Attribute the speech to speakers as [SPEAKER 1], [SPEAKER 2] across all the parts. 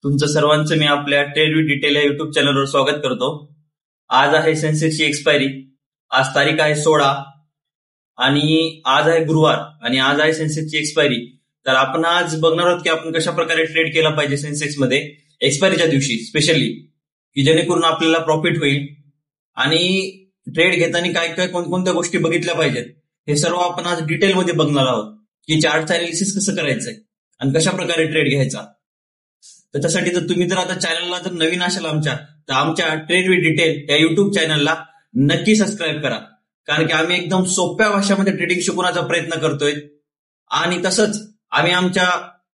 [SPEAKER 1] तुमचं सर्वांचं मी आपल्या ट्रेड विथ डिटेल या युट्यूब चॅनलवर स्वागत करतो. आज आहे सेन्सेक्सची एक्सपायरी. आज तारीख आहे 16 आणि आज आहे गुरुवार आणि आज आहे सेन्सेक्सची एक्सपायरी. तर आपण आज बघणार आहोत की आपण कशा प्रकारे ट्रेड केला पाहिजे सेन्सेक्स मध्ये एक्सपायरीच्या दिवशी स्पेशली, की जेणेकरून आपल्याला प्रॉफिट होईल. आणि ट्रेड घेताना काय काय कोणकोणत्या गोष्टी बघितल्या पाहिजेत हे सर्व आपण आज डिटेलमध्ये बघणार आहोत, की चार्टचं अनालिसिस कसं करायचंय आणि कशा प्रकारे ट्रेड घ्यायचा. त्याच्यासाठी जर तुम्ही आता चॅनलला जर नवीन असाल तर आमच्या ट्रेड विथ डिटेल या युट्यूब चॅनलला नक्की सबस्क्राईब करा, कारण की आम्ही एकदम सोप्या भाषेमध्ये ट्रेडिंग शिकवण्याचा प्रयत्न करतोय. आणि तसंच आम्ही आमच्या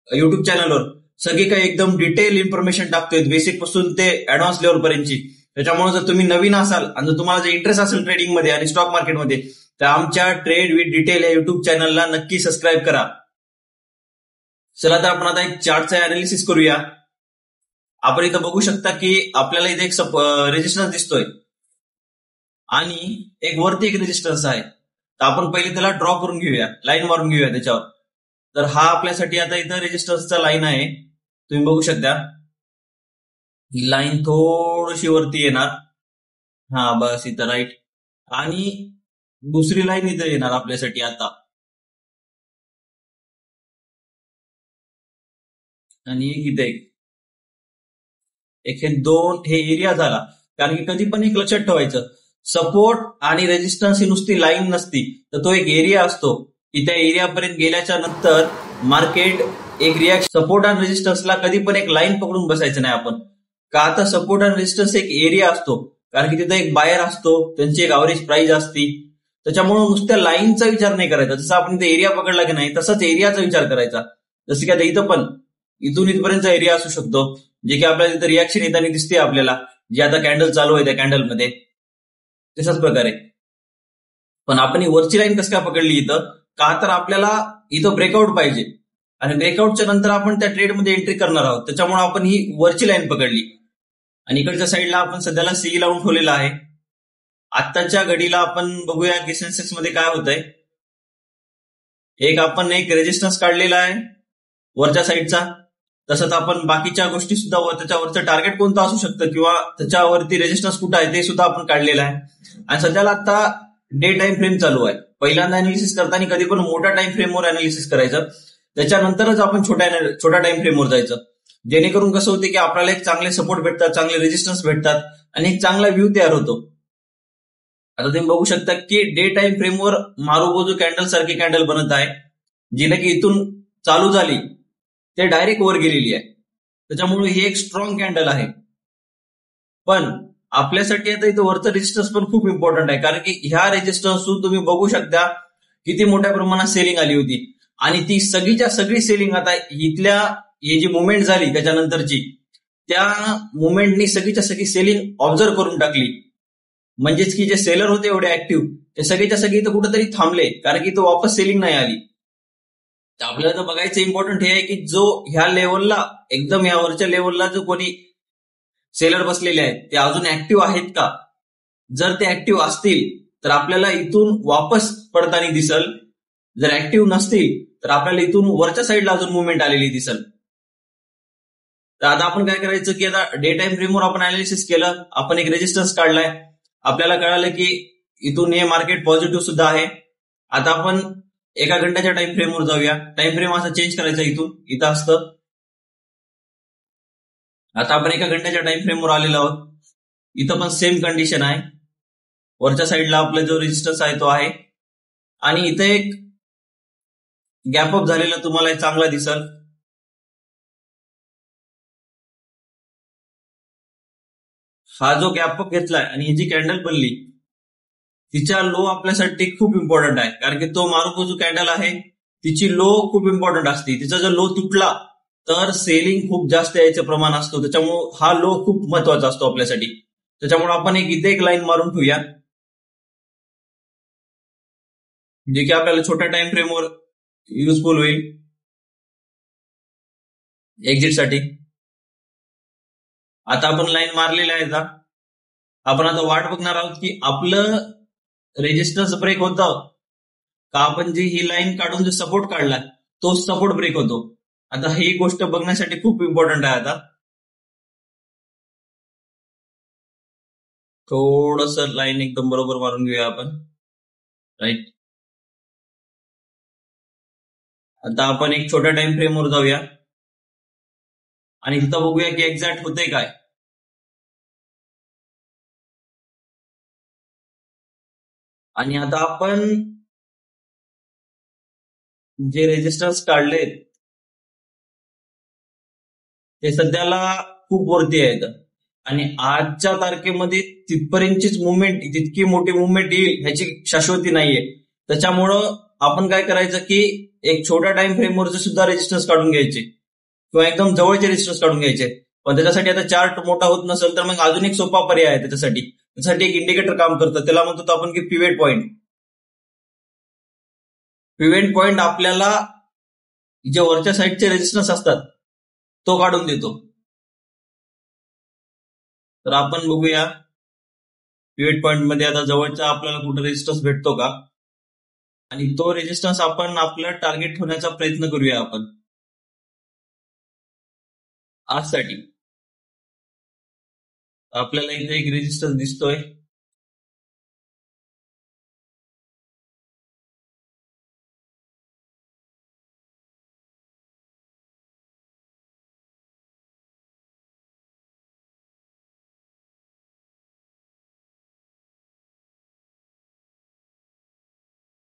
[SPEAKER 1] युट्यूब चॅनलवर सगळी काही एकदम डिटेल इन्फॉर्मेशन टाकतोय, बेसिक पासून ते ऍडव्हान्स लेवल पर्यंतची. त्याच्यामुळे जर तुम्ही नवीन असाल आणि जर तुम्हाला जर इंटरेस्ट असेल ट्रेडिंग मध्ये आणि स्टॉक मार्केटमध्ये, तर आमच्या ट्रेड विथ डिटेल या युट्यूब चॅनलला नक्की सबस्क्राईब करा. चला तर आपण आता एक चार्टचा अनालिसिस करूया. आपण इथं बघू शकता की आपल्याला इथे एक रेजिस्टन्स दिसतोय आणि एक वरती एक रेजिस्टन्स आहे. तर आपण पहिले त्याला ड्रॉ करून घेऊया, लाईन मारून घेऊया त्याच्यावर. तर हा आपल्यासाठी आता इथं रेजिस्टन्सचा लाईन आहे. तुम्ही बघू शकता ही लाईन थोडीशी वरती येणार, हा बस इथं राईट, आणि दुसरी लाईन इथं येणार आपल्यासाठी आता, आणि एक इथे एक हे दोन, हे एरिया झाला. कारण की कधी पण एक लक्षात ठेवायचं, सपोर्ट आणि रेजिस्टन्स ही नुसती लाईन नसती, तर तो एक एरिया असतो की त्या एरियापर्यंत गेल्याच्या नंतर मार्केट एक रिॲक्शन. सपोर्ट आणि रेजिस्टन्सला कधी पण एक लाईन पकडून बसायचं नाही आपण, का आता सपोर्ट आणि रेजिस्टन्स एक एरिया असतो, कारण की तिथे एक बायर असतो, त्यांची एक अवरेज प्राइस असती. त्याच्यामुळे नुसत्या लाईनचा विचार नाही करायचा. जसं आपण इथे एरिया पकडला की नाही, तसंच एरियाचा विचार करायचा. जसं की आता इथं पण इथून इथपर्यंतचा एरिया असू शकतो, जे की आपल्याला तिथे रिॲक्शन येताना दिसते आपल्याला, जे आता कॅन्डल चालू आहे त्या कॅन्डलमध्ये. तशाच प्रकारे पण आपण ही वरची लाईन कसं काय पकडली इथं, का तर आपल्याला इथं ब्रेकआउट पाहिजे आणि ब्रेकआउटच्या नंतर आपण त्या ट्रेडमध्ये एंट्री करणार आहोत. त्याच्यामुळे आपण ही वरची लाईन पकडली आणि इकडच्या साईडला आपण सध्याला सी लावून ठेवलेला आहे. आत्ताच्या घडीला आपण बघूया की सेन्सेक्स मध्ये काय होतंय. आपण एक रेजिस्टन्स काढलेला आहे वरच्या साईडचा. तसंच आपण बाकीच्या गोष्टी सुद्धा, त्याच्यावरचं टार्गेट कोणतं असू शकतं किंवा त्याच्यावरती रेजिस्टन्स कुठं आहे ते सुद्धा आपण काढलेलं आहे. आणि सध्याला आता डे टाइम फ्रेम चालू आहे. पहिल्यांदा अनालिसिस करताना कधी पण मोठ्या टाइम फ्रेमवर अनालिसिस करायचं, त्याच्यानंतरच आपण छोट्या टाइम फ्रेमवर जायचं, जेणेकरून कसं होते की आपल्याला एक चांगले सपोर्ट भेटतात, चांगले रेजिस्टन्स भेटतात आणि एक चांगला व्ह्यू तयार होतो. आता तुम्ही बघू शकता की डे टाइम फ्रेमवर मारुबोजू कॅन्डल सारखी कॅन्डल बनत आहे, जी की इथून चालू झाली ते डायरेक्ट वर गेलेली आहे. त्याच्यामुळे ही एक स्ट्रॉंग कॅन्डल आहे. पण आपल्यासाठी आता इथं वरचं रेजिस्टन्स पण खूप इम्पॉर्टंट आहे, कारण की ह्या रेजिस्टन्सतून तुम्ही बघू शकता किती मोठ्या प्रमाणात सेलिंग आली होती. आणि ती सगळीच्या सगळी सेलिंग आता इथल्या ही जी मुवमेंट झाली त्याच्यानंतरची, त्या मुवमेंटनी सगळीच्या सगळी सेलिंग ऑब्झर्व करून टाकली. म्हणजेच की जे सेलर होते एवढे ऍक्टिव्ह, ते सगळीच्या सगळी इथं कुठेतरी थांबले, कारण की तो वापस सेलिंग नाही आली. तर आपल्याला तर बघायचं इम्पॉर्टंट हे आहे की जो ह्या लेवलला, एकदम यावरच्या लेवलला जो कोणी सेलर बसलेले आहेत ते अजून ऍक्टिव्ह आहेत का. जर ते ऍक्टिव्ह असतील तर आपल्याला इथून वापस पडताना दिसल. जर ऍक्टिव्ह नसतील तर आपल्याला इथून वरच्या साईडला अजून मुवमेंट आलेली दिसल. तर आता आपण काय करायचं की आता डे टाइम फ्रेमवर आपण अनालिसिस केलं, आपण एक रेजिस्टन्स काढलाय, आपल्याला कळालं की इथून हे मार्केट पॉझिटिव्ह सुद्धा आहे. आता आपण एका घंट्याच्या टाइम फ्रेमवर जाऊया. टाइम फ्रेम असं चेंज करायचा, इथं असतं. आता आपण एका घंट्याच्या टाइम फ्रेमवर आलेलो आहोत. इथं पण सेम कंडिशन आहे. वरच्या साईडला आपला जो रेजिस्टन्स आहे तो आहे आणि इथे एक गॅप अप झालेला तुम्हाला चांगला दिसल. हा जो गॅप अप घेतलाय आणि ही जी कॅन्डल बनली, तिच्या लो आपल्यासाठी खूप इम्पॉर्टंट आहे, कारण की तो मारुबोजू कॅन्डल आहे, तिची लो खूप इम्पॉर्टंट असते. तिचा जर लो तुटला तर सेलिंग खूप जास्त यायचं प्रमाण असतो. त्याच्यामुळे हा लो खूप महत्वाचा असतो आपल्यासाठी. त्याच्यामुळे आपण इथे एक लाईन मारून ठेवूया, जे की आपल्याला छोट्या टाइम फ्रेमवर युजफुल होईल एक्झिटसाठी. आता आपण लाईन मारलेल्या आहे. आपण आता वाट बघणार आहोत की आपलं रेजिस्टन्स ब्रेक होतं का, आपण जी ही लाईन काढून जो सपोर्ट काढला तो सपोर्ट ब्रेक होतो. आता ही गोष्ट बघण्यासाठी खूप इम्पॉर्टंट आहे. आता थोडस लाईन एकदम बरोबर मारून घेऊया आपण. राईट. आता आपण एक छोट्या टाइम फ्रेमवर जाऊया आणि तिथं बघूया की एक्झॅक्ट होते काय. आणि आता आपण जे रेजिस्टन्स काढलेत ते सध्याला खूप वरती आहेत आणि आजच्या तारखेमध्ये तिथपर्यंतचीच मुवमेंट, तितकी मोठी मुवमेंट येईल ह्याची शाश्वती नाहीये. त्याच्यामुळं आपण काय करायचं की एक छोट्या टाइम फ्रेमवरचे सुद्धा रेजिस्टन्स काढून घ्यायचे किंवा एकदम जवळचे रेजिस्टन्स काढून घ्यायचे. पण त्याच्यासाठी आता चार्ट मोठा होत नसेल तर मग अजून एक सोपा पर्याय आहे त्याच्यासाठी एक इंडिकेटर काम करतं, त्याला म्हणतो आपण की पिव्हेट पॉइंट. पिव्हेट पॉइंट आपल्याला जे वरच्या साईडचे रेजिस्टन्स असतात तो काढून देतो. तर आपण बघूया पिव्हेट पॉइंट मध्ये आता जवळचा आपल्याला कुठं रेजिस्टन्स भेटतो का, आणि तो रेजिस्टन्स आपण आपला टार्गेट ठेवण्याचा प्रयत्न करूया आपण आजसाठी. आपल्याला इथे एक रेजिस्टन्स दिसतोय,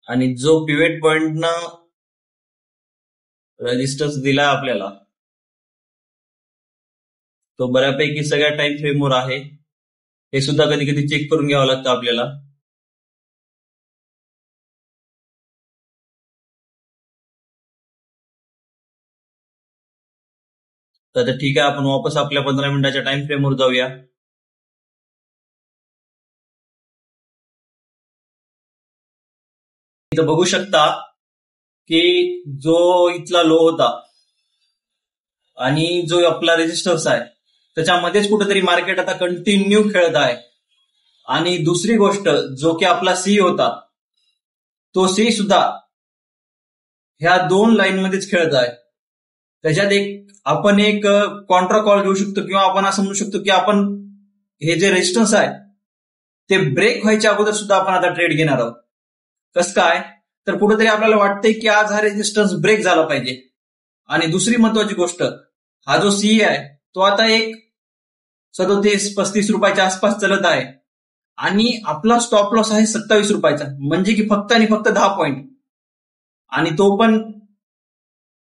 [SPEAKER 1] आणि जो पिव्हेट पॉइंटनं रेजिस्टन्स दिलाय आपल्याला तो बऱ्यापैकी सगळ्या टाइम फ्रेमवर आहे. हे सुद्धा कधी कधी चेक करून घ्यावं लागतं आपल्याला. तर ठीक आहे, आपण वापस आपल्या 15 मिनिटाच्या टाइम फ्रेमवर जाऊया. इथं बघू शकता की जो इथला लो होता आणि जो आपला रेजिस्टन्स आहे त्याच्यामध्येच कुठेतरी मार्केट आता कंटिन्यू खेळत आहे. आणि दुसरी गोष्ट, जो की आपला सी होता तो सी सुद्धा ह्या दोन लाईन मध्येच खेळत आहे. त्याच्यात आपण एक कॉन्ट्रा कॉल घेऊ शकतो किंवा आपण असं म्हणू शकतो की आपण हे जे रेजिस्टन्स आहे ते ब्रेक व्हायच्या अगोदर सुद्धा आपण आता ट्रेड घेणार आहोत. कसं काय, तर कुठेतरी आपल्याला वाटतंय की आज हा रेजिस्टन्स ब्रेक झाला पाहिजे. आणि दुसरी महत्वाची गोष्ट, हा जो सी आहे तो आता एक 37-35 रुपयाच्या आसपास चलत आहे आणि आपला स्टॉप लॉस आहे 27 रुपयाचा, म्हणजे की फक्त आणि फक्त 10 पॉईंट, आणि तो पण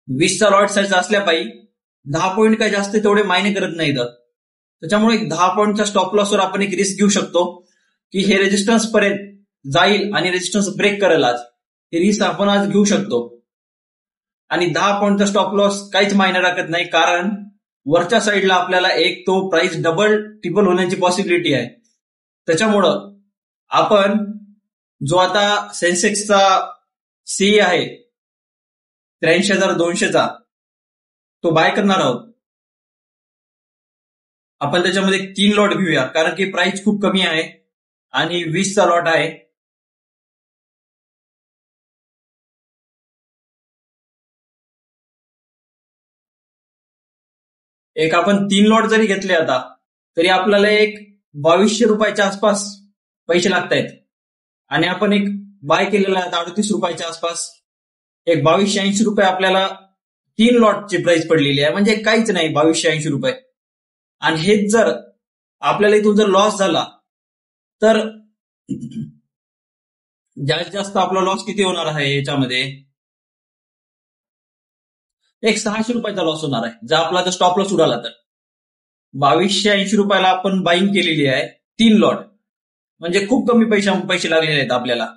[SPEAKER 1] 20चा लॉट साईज असल्या पाहिजे. 10 पॉईंट काय जास्त तेवढे मायने करत नाहीत. त्याच्यामुळे एक 10 पॉईंटच्या स्टॉप लॉसवर आपण एक रिस्क घेऊ शकतो की हे रेजिस्टन्स पर्यंत जाईल आणि रेजिस्टन्स ब्रेक करेल. आज ही रिस्क आपण आज घेऊ शकतो. आणि 10 पॉईंटचा स्टॉप लॉस काहीच मायने राखत नाही, कारण वरच्या साईडला आपल्याला एक तो प्राइस डबल ट्रिपल होण्याची पॉसिबिलिटी आहे. त्याच्यामुळं आपण जो आता सेन्सेक्सचा सी आहे 83,200चा तो बाय करणार आहोत. आपण त्याच्यामध्ये 3 लॉट घेऊया, कारण की प्राइस खूप कमी आहे आणि 20चा लॉट आहे. एक आपण 3 लॉट जरी घेतले आता तरी आपल्याला एक 2200 रुपयाच्या आसपास पैसे लागत आहेत. आणि आपण एक बाय केलेला आहे 38 रुपयाच्या आसपास, एक 2280 रुपये आपल्याला 3 लॉटची प्राइस पडलेली आहे, म्हणजे काहीच नाही 2280 रुपये. आणि हेच जर आपल्याला इथून जर लॉस झाला तर जास्तीत जास्त आपला लॉस किती होणार आहे याच्यामध्ये, एक 600 रुपयाचा लॉस होणार आहे जर आपला जर स्टॉप लॉस उडाला तर. 2280 रुपयाला आपण बाईंग केलेली आहे 3 लॉट, म्हणजे खूप कमी पैसे लागलेले आहेत आपल्याला.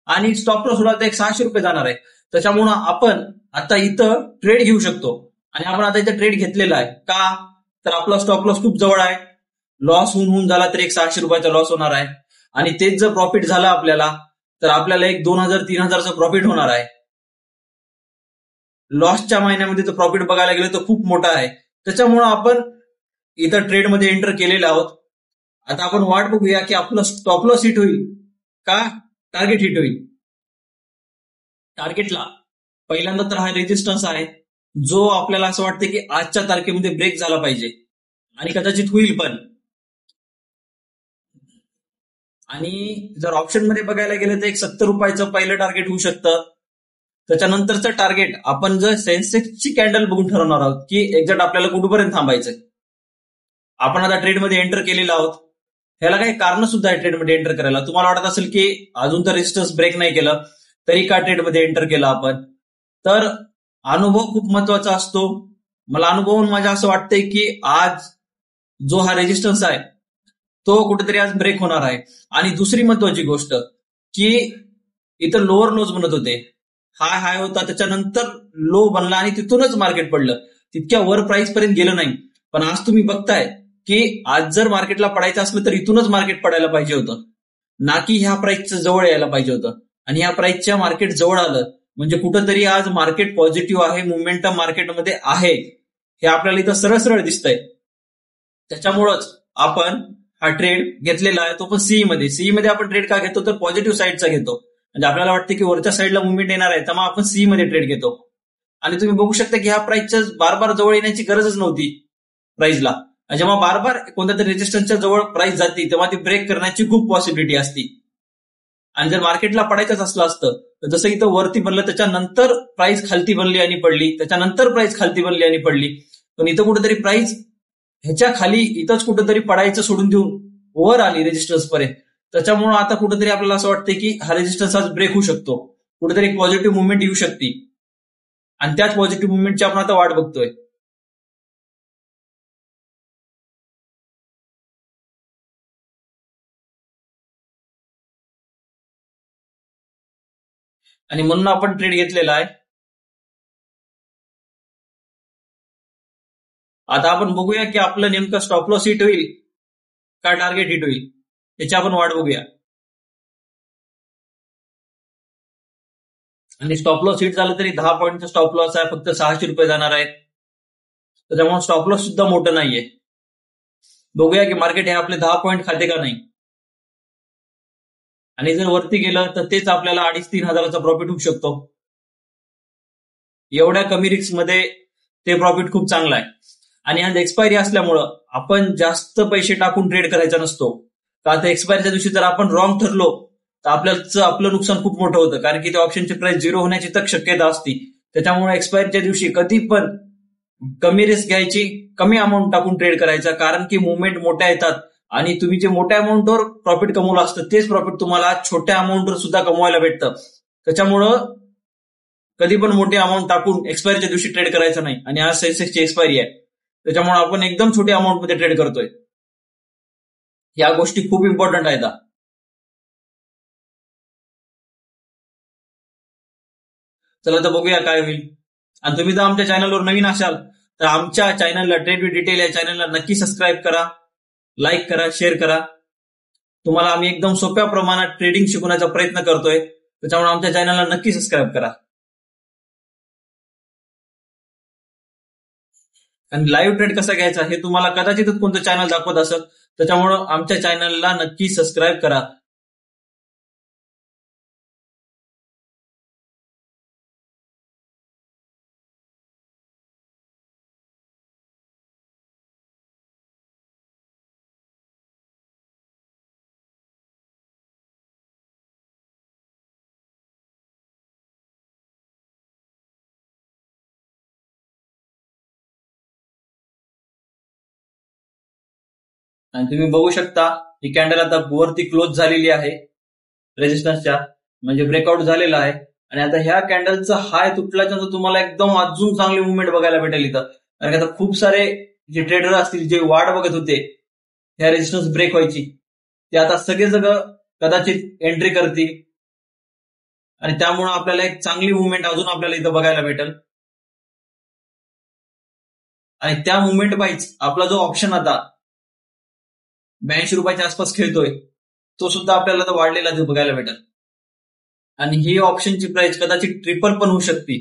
[SPEAKER 1] आणि स्टॉप लॉस उडाला तर एक 600 रुपये जाणार आहे. त्याच्यामुळं आपण आता इथं ट्रेड घेऊ शकतो. आणि आपण आता इथं ट्रेड घेतलेला आहे का, तर आपला स्टॉप लॉस खूप जवळ आहे. लॉस होऊन झाला तर एक 600 रुपयाचा लॉस होणार आहे. आणि तेच जर प्रॉफिट झालं आपल्याला तर आपल्याला एक 2000-3000चा प्रॉफिट होणार आहे. लॉसच्या महिन्यामध्ये तर प्रॉफिट बघायला गेलं तर खूप मोठा आहे. त्याच्यामुळं आपण इथं ट्रेडमध्ये एंटर केलेलं आहोत. आता आपण वाट बघूया की आपलं स्टॉप लॉस हिट होईल का टार्गेट हिट होईल. टार्गेटला पहिल्यांदा तर हा रेजिस्टन्स आहे जो आपल्याला असं वाटतं की आजच्या तारखेमध्ये ब्रेक झाला पाहिजे आणि कदाचित होईल पण. आणि जर ऑप्शन मध्ये बघायला गेलं तर एक 70 रुपयाचं पहिलं टार्गेट होऊ शकतं. त्याच्यानंतरचं टार्गेट आपण जर सेन्सेक्सची कॅन्डल बघून ठरवणार आहोत की एक्झॅक्ट आपल्याला कुठपर्यंत थांबायचंय. आपण आता ट्रेडमध्ये एंटर केलेलो आहोत. ह्याला काही कारण सुद्धा आहे ट्रेडमध्ये एंटर करायला. तुम्हाला वाटत असेल की अजून तर रेजिस्टन्स ब्रेक नाही केलं तरी का ट्रेडमध्ये एंटर केलं आपण. तर अनुभव खूप महत्वाचा असतो. मला अनुभवून माझ्या असं वाटतंय की आज जो हा रेजिस्टन्स आहे तो कुठेतरी आज ब्रेक होणार आहे. आणि दुसरी महत्वाची गोष्ट की इथं लोअर लोज बनत होते. हाय हाय होता, त्याच्यानंतर लो बनला आणि तिथूनच मार्केट पडलं. तितक्या वर प्राइस पर्यंत गेलं नाही. पण आज तुम्ही बघताय की आज जर मार्केटला पडायचं असलं तर इथूनच मार्केट पडायला पाहिजे होतं, ना की ह्या प्राइसच्या जवळ यायला पाहिजे होतं. आणि ह्या प्राइसच्या मार्केट जवळ आलं म्हणजे कुठंतरी आज मार्केट पॉझिटिव्ह आहे, मोमेंटम मार्केटमध्ये आहे, हे आपल्याला इथं सरळ सरळ दिसतंय. त्याच्यामुळंच आपण हा ट्रेड घेतलेला आहे, तो पण सीई मध्ये. सीई मध्ये आपण ट्रेड का घेतो तर पॉझिटिव्ह साईडचा घेतो. म्हणजे आपल्याला वाटतं की वरच्या साईडला मुवमेंट येणार आहे, त्यामुळे आपण सीई मध्ये ट्रेड घेतो. आणि तुम्ही बघू शकता की ह्या प्राइसच्या बार बार जवळ येण्याची गरजच नव्हती प्राइसला. जेव्हा बार बार कोणत्या तरी रेजिस्टन्सच्या जवळ प्राइस जाते तेव्हा ती ब्रेक करण्याची खूप पॉसिबिलिटी असते. आणि जर मार्केटला पडायचंच असलं असतं तर जसं इथं वरती बनलं त्याच्यानंतर प्राइस खालती बनली आणि पडली, त्याच्यानंतर प्राइस खालती बनली आणि पडली. पण इथं कुठेतरी प्राइस ह्याच्या खाली इथंच कुठेतरी पडायचं सोडून देऊन वर आली रेजिस्टन्स पर्यंत. त्याच्यामुळे आता कुठेतरी आपल्याला असं वाटतं की हा रेजिस्टन्स आज ब्रेक होऊ शकतो, कुठेतरी एक पॉझिटिव्ह मुवमेंट येऊ शकते. आणि त्याच पॉझिटिव्ह मुवमेंटची आपण आता वाट बघतोय. आणि म्हणून आपण ट्रेड घेतलेला आहे. आता आपण बघूया की आपलं नेमकं स्टॉप लॉस हिट होईल का टार्गेट हिट होईल, त्याची आपण वाट बघूया. आणि स्टॉप लॉस हिट झालं तरी 10 पॉईंटचा स्टॉप लॉस आहे, फक्त 600 रुपये जाणार आहेत. त्याच्यामुळे स्टॉप लॉस सुद्धा मोठं नाहीये. बघूया की मार्केट हे आपले 10 पॉईंट खाते का नाही. आणि जर वरती गेलं तर तेच आपल्याला 2,500-3 हजाराचा प्रॉफिट होऊ शकतो. एवढ्या कमी रिस्क मध्ये ते प्रॉफिट खूप चांगला आहे. आणि आज एक्सपायरी असल्यामुळं आपण जास्त पैसे टाकून ट्रेड करायचा नसतो. का तर एक्सपायरीच्या दिवशी जर आपण रॉंग ठरलो तर आपलं नुकसान खूप मोठं होतं, कारण की त्या ऑप्शनची प्राइस झिरो होण्याची तक शक्यता असते. त्याच्यामुळे एक्सपायरीच्या दिवशी कधी पण कमी रिस्क घ्यायची, कमी अमाऊंट टाकून ट्रेड करायचा, कारण की मुवमेंट मोठ्या येतात. आणि तुम्ही जे मोठ्या अमाऊंटवर प्रॉफिट कमवलं असतं तेच प्रॉफिट तुम्हाला छोट्या अमाऊंटवर सुद्धा कमवायला भेटतं. त्याच्यामुळं कधी पण मोठी अमाऊंट टाकून एक्सपायरीच्या दिवशी ट्रेड करायचं नाही. आणि आज सेन्सेक्सची एक्सपायरी आहे, त्याच्यामुळे आपण एकदम छोट्या अमाऊंट मध्ये ट्रेड करतोय. या गोष्टी खूप इम्पॉर्टंट आहेत. चला तर बघूया काय होईल. आणि तुम्ही जर आमच्या चॅनलवर नवीन असाल तर आमच्या चॅनलला ट्रेड विथ डिटेल या चॅनलला नक्की सबस्क्राईब करा, लाईक करा, शेअर करा. तुम्हाला आम्ही एकदम सोप्या प्रमाणात ट्रेडिंग शिकवण्याचा प्रयत्न करतोय, त्याच्यामुळे आमच्या चॅनलला नक्की सबस्क्राईब करा. आणि लाईव्ह ट्रेड कसा घ्यायचा हे तुम्हाला कदाचितच कोणतं चॅनल दाखवत असेल, त्याच्यामुळं आमच्या चॅनलला नक्की सबस्क्राईब करा. आणि तुम्ही बघू शकता ही कॅन्डल आता वरती क्लोज झालेली आहे रेजिस्टन्सच्या, म्हणजे ब्रेकआउट झालेला आहे. आणि आता ह्या कॅन्डलचा हाय तुटल्याच्यानंतर तुम्हाला एकदम अजून चांगली मुवमेंट बघायला भेटेल इथं. कारण की आता खूप सारे जे ट्रेडर असतील जे वाट बघत होते ह्या रेजिस्टन्स ब्रेक व्हायची, ते आता सगळे सगळं कदाचित एंट्री करतील. आणि त्यामुळे आपल्याला एक चांगली मुवमेंट अजून आपल्याला इथं बघायला भेटेल. आणि त्या मुवमेंट वाईज आपला जो ऑप्शन आता 82 रुपयाच्या आसपास खेळतोय तो सुद्धा आपल्याला वाढलेला बघायला भेटेल. आणि ही ऑप्शनची प्राइस कदाचित ट्रिपल पण होऊ शकते.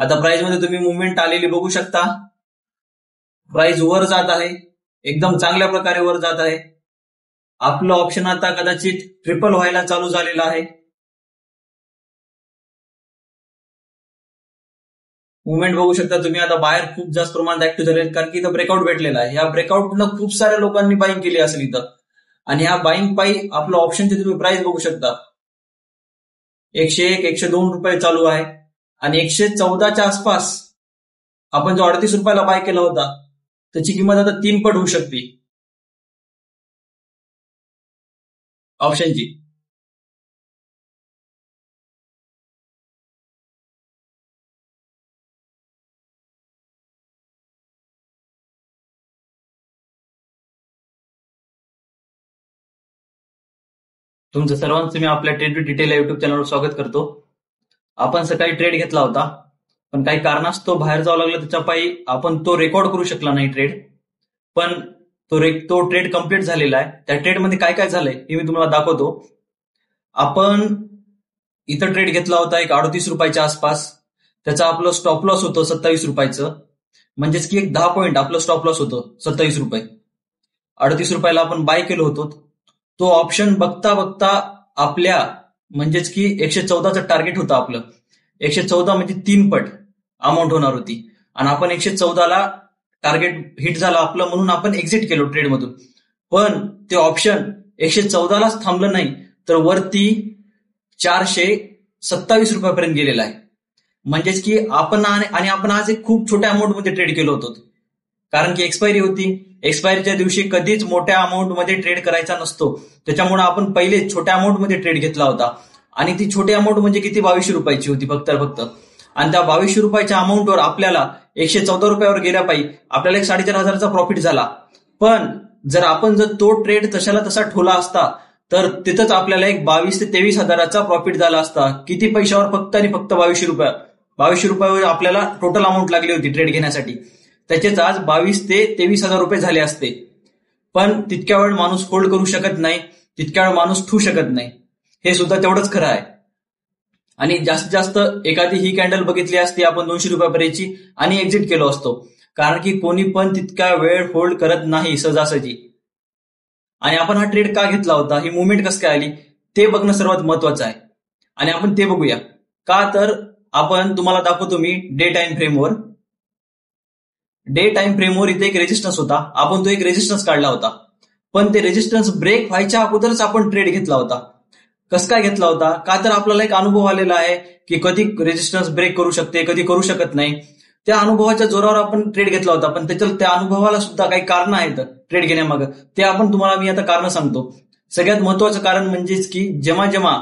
[SPEAKER 1] आता प्राइस मध्ये तुम्ही मुवमेंट आलेली बघू शकता. प्राइस वर जात आहे, एकदम चांगल्या प्रकारे वर जात आहे. आपलं ऑप्शन आता कदाचित ट्रिपल व्हायला चालू झालेलं आहे. मुवमेंट बघू शकता तुम्ही. आता बाहेर खूप जास्त प्रमाणात ऍक्टिव्ह झाले कारण की इथं ब्रेकआउट भेटलेला आहे. या ब्रेकआउटनं खूप साऱ्या लोकांनी बाईंग केली असेल इथं. आणि ह्या बाईंग पायी आपलं ऑप्शनची तुम्ही प्राइस बघू शकता. 101, 102 रुपये चालू आहे आणि 114च्या आसपास आपण जो 38 रुपयाला बाय केला होता त्याची किंमत आता 3 पट होऊ शकते ऑप्शनची. तुमचं सर्वांचं मी आपल्या ट्रेड विथ डिटेल या युट्यूब चॅनलवर स्वागत करतो. आपण सकाळी ट्रेड घेतला होता पण काही कारणास्तव बाहेर जावं लागलं, त्याच्या पायी आपण तो रेकॉर्ड करू शकला नाही ट्रेड. पण तो ट्रेड कम्प्लीट झालेला आहे. त्या ट्रेडमध्ये काय काय झालंय हे मी तुम्हाला दाखवतो. आपण इथं ट्रेड घेतला होता एक 38 रुपयाच्या आसपास. त्याचं आपलं स्टॉप लॉस होतं 27 रुपयाचं, म्हणजेच की एक 10 पॉईंट आपलं स्टॉप लॉस होतं 27 रुपये. 38 रुपयाला आपण बाय केलं होतं. तो ऑप्शन बघता बघता आपल्या म्हणजेच की 114चं टार्गेट होतं आपलं. 114 म्हणजे 3 पट अमाऊंट होणार होती आणि आपण 114ला टार्गेट हिट झालं आपलं म्हणून आपण एक्झिट केलो ट्रेडमधून. पण ते ऑप्शन 114लाच थांबलं नाही तर वरती 427 रुपयापर्यंत गेलेला आहे. म्हणजेच की आपण आज एक खूप छोट्या अमाऊंटमध्ये ट्रेड केलो होतो कारण की एक्सपायरी होती. एक्सपायरीच्या दिवशी कधीच मोठ्या अमाऊंटमध्ये ट्रेड करायचा नसतो. त्याच्यामुळे आपण पहिले छोट्या अमाऊंटमध्ये ट्रेड घेतला होता आणि ती छोटी अमाऊंट म्हणजे किती 2200 रुपयाची होती फक्त. आणि त्या 2200 रुपयाच्या अमाऊंटवर आपल्याला 114 रुपयावर गेल्या पाहिजे आपल्याला एक 4,500चा प्रॉफिट झाला. पण जर तो ट्रेड तशाला तसा ठोला असता तर तिथंच आपल्याला एक 22,000 ते 23,000चा प्रॉफिट झाला असता. किती पैशावर? फक्त आणि फक्त 2200 रुपये. 2200 रुपयावर आपल्याला टोटल अमाऊंट लागली होती ट्रेड घेण्यासाठी. त्याचेच आज 22,000 ते 23,000 रुपये झाले असते. पण तितक्या वेळ माणूस होल्ड करू शकत नाही, तितक्या वेळ माणूस ठेवू शकत नाही. हे सुद्धा तेवढंच खरं आहे. आणि जास्तीत जास्त एखादी ही कॅन्डल बघितली असती आपण 200 रुपयापर्यंतची आणि एक्झिट केलो असतो. कारण की कोणी पण तितका वेळ होल्ड करत नाही सहजासहजी. आणि आपण हा ट्रेड का घेतला होता, ही मुवमेंट कसं काय आली ते बघणं सर्वात महत्वाचं आहे. आणि आपण ते बघूया. का तर आपण तुम्हाला दाखवतो मी डे टाइम फ्रेमवर. डे टाइम फ्रेमवर इथे एक रेजिस्टन्स होता. आपण तो एक रेजिस्टन्स काढला होता. पण ते रेजिस्टन्स ब्रेक व्हायच्या अगोदरच आपण ट्रेड घेतला होता. कसं काय घेतला होता? का तर आपल्याला एक अनुभव आलेला आहे की कधी रेजिस्टन्स ब्रेक करू शकते, कधी करू शकत नाही. त्या अनुभवाच्या जोरावर आपण ट्रेड घेतला होता. पण त्या अनुभवाला सुद्धा काही कारण आहेत ट्रेड घेण्यामागं. ते आपण तुम्हाला मी आता कारण सांगतो. सगळ्यात महत्वाचं कारण म्हणजेच की जेव्हा जेव्हा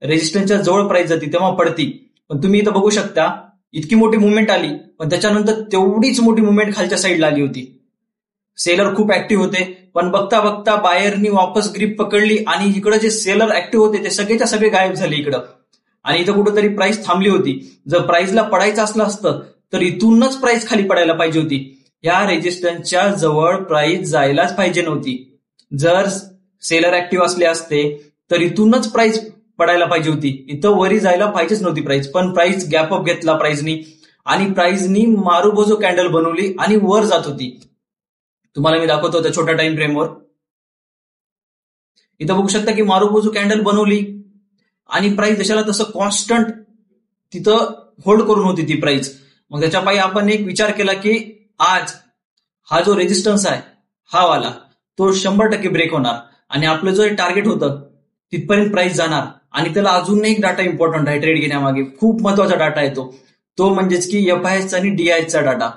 [SPEAKER 1] रेजिस्टन्सच्या जवळ प्राइस जाते तेव्हा पडती. पण तुम्ही इथं बघू शकता इतकी मोठी मुवमेंट आली पण त्याच्यानंतर तेवढीच मोठी मुवमेंट खालच्या साईडला आली होती. सेलर खूप ऍक्टिव्ह होते पण बघता बघता बायरनी वापस ग्रीप पकडली आणि इकडे जे सेलर ऍक्टिव्ह होते ते सगळेच्या सगळे गायब झाले इकडं. आणि इथं कुठेतरी प्राइस थांबली होती. जर प्राइसला पडायचं असलं असतं तर इथूनच प्राइस खाली पडायला पाहिजे होती. या रेजिस्टन्सच्या जवळ प्राइस जायलाच पाहिजे नव्हती. जर सेलर ऍक्टिव्ह असले असते तर इथूनच प्राइस पडायला पाहिजे होती. इथं वरी जायला पाहिजेच नव्हती प्राइस. पण प्राइस गॅपअप घेतला प्राइसनी आणि प्राइसनी मारुबोजो कॅन्डल बनवली आणि वर जात होती. तुम्हाला मी दाखवतो त्या छोट्या टाइम फ्रेमवर. इथं बघू शकता की मारुबोजो कॅन्डल बनवली आणि प्राइस जशाला तसं कॉन्स्टंट तिथं होल्ड करून होती ती प्राइस. मग त्याच्या पायी आपण एक विचार केला की आज हा जो रेजिस्टन्स आहे हा वाला तो 100% ब्रेक होणार आणि आपलं जो टार्गेट होतं तिथपर्यंत प्राइस जाणार. आणि त्याला अजून एक डाटा इम्पॉर्टंट आहे ट्रेड घेण्यामागे, खूप महत्वाचा डाटा आहे तो म्हणजेच की एफआयएसचा आणि डीआयएसचा डाटा.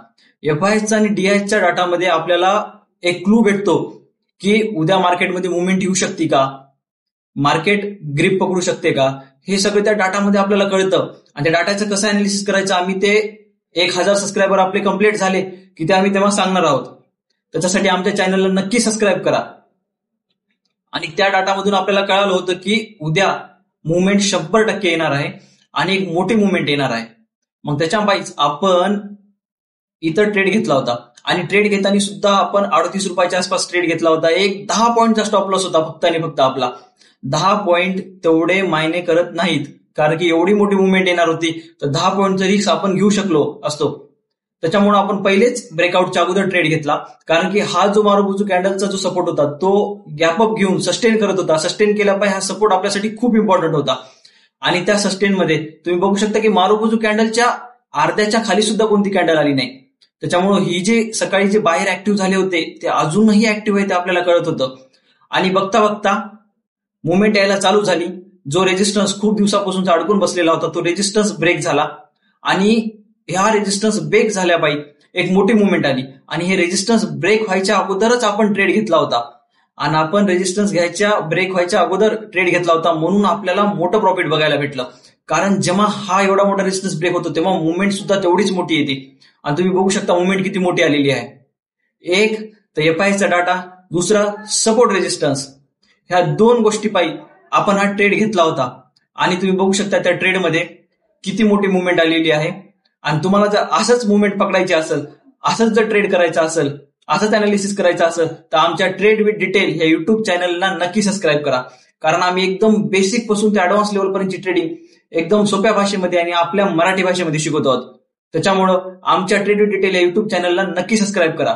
[SPEAKER 1] एफआयएसचा आणि डीआयएसच्या डाटामध्ये आपल्याला एक क्लू भेटतो की उद्या मार्केटमध्ये मुवमेंट येऊ शकते का, मार्केट ग्रीप पकडू शकते का, हे सगळं त्या डाटामध्ये आपल्याला कळतं. आणि त्या डाटाचं कसं अनालिसिस करायचं आम्ही ते 1000 सबस्क्रायबर आपले कंप्लीट झाले की ते आम्ही तेव्हा सांगणार आहोत. त्याच्यासाठी आमच्या चॅनलला नक्की सबस्क्राईब करा. आणि त्या डाटामधून आपल्याला कळालं होतं की उद्या मुवमेंट 100% येणार आहे आणि एक मोठी मुवमेंट येणार आहे. मग त्याच्या पायीच आपण इथं ट्रेड घेतला होता. आणि ट्रेड घेताना सुद्धा आपण 38 रुपयाच्या आसपास ट्रेड घेतला होता. एक 10 पॉईंटचा स्टॉप लॉस होता फक्त आणि फक्त आपला. 10 पॉईंट तेवढे मायने करत नाहीत कारण की एवढी मोठी मुवमेंट येणार होती तर 10 पॉईंटचा रिस्क आपण घेऊ शकलो असतो. त्याच्यामुळे आपण पहिलेच ब्रेकआउटच्या अगोदर ट्रेड घेतला कारण की हा जो मारुबोजो कॅन्डलचा जो सपोर्ट होता तो गॅपअप घेऊन सस्टेन करत होता. सस्टेन केला पाहिजे हा सपोर्ट आपल्यासाठी खूप इम्पॉर्टंट होता. आणि त्या सस्टेनमध्ये तुम्ही बघू शकता की मारुबोजो कॅन्डलच्या अर्ध्याच्या खाली सुद्धा कोणती कॅन्डल आली नाही. त्याच्यामुळे ही जे सकाळी जे बाहेर ऍक्टिव्ह झाले होते ते अजूनही ऍक्टिव्ह आहे ते आपल्याला कळत होतं. आणि बघता बघता मुवमेंट यायला चालू झाली. जो रेजिस्टन्स खूप दिवसापासूनचा अडकून बसलेला होता तो रेजिस्टन्स ब्रेक झाला आणि ह्या रेजिस्टन्स ब्रेक झाल्यापायी एक मोठी मुवमेंट आली आणि हे रेजिस्टन्स ब्रेक व्हायच्या अगोदरच आपण ट्रेड घेतला होता आणि आपण रेजिस्टन्स ब्रेक व्हायच्या अगोदर ट्रेड घेतला होता म्हणून आपल्याला मोठं प्रॉफिट बघायला भेटलं. कारण जेव्हा हा एवढा मोठा रेजिस्टन्स ब्रेक होतो तेव्हा मुवमेंट सुद्धा तेवढीच मोठी येते आणि तुम्ही बघू शकता मुवमेंट किती मोठी आलेली आहे. एक तर एफआयचा डाटा, दुसरा सपोर्ट रेजिस्टन्स, ह्या दोन गोष्टी पायी आपण हा ट्रेड घेतला होता आणि तुम्ही बघू शकता त्या ट्रेडमध्ये किती मोठी मुवमेंट आलेली आहे. आणि तुम्हाला जर असंच मुवमेंट पकडायची असेल, असंच जर ट्रेड करायचं असेल, असंच अनालिसिस करायचं असेल तर आमच्या ट्रेड विथ डिटेल या युट्यूब चॅनलला नक्की सबस्क्राईब करा. कारण आम्ही एकदम बेसिक पासून ते ऍडव्हान्स लेवलपर्यंतची ट्रेडिंग एकदम सोप्या भाषेमध्ये आणि आपल्या मराठी भाषेमध्ये शिकवतो आहोत. त्याच्यामुळं आमच्या ट्रेड विथ डिटेल या युट्यूब चॅनलला नक्की सबस्क्राईब करा.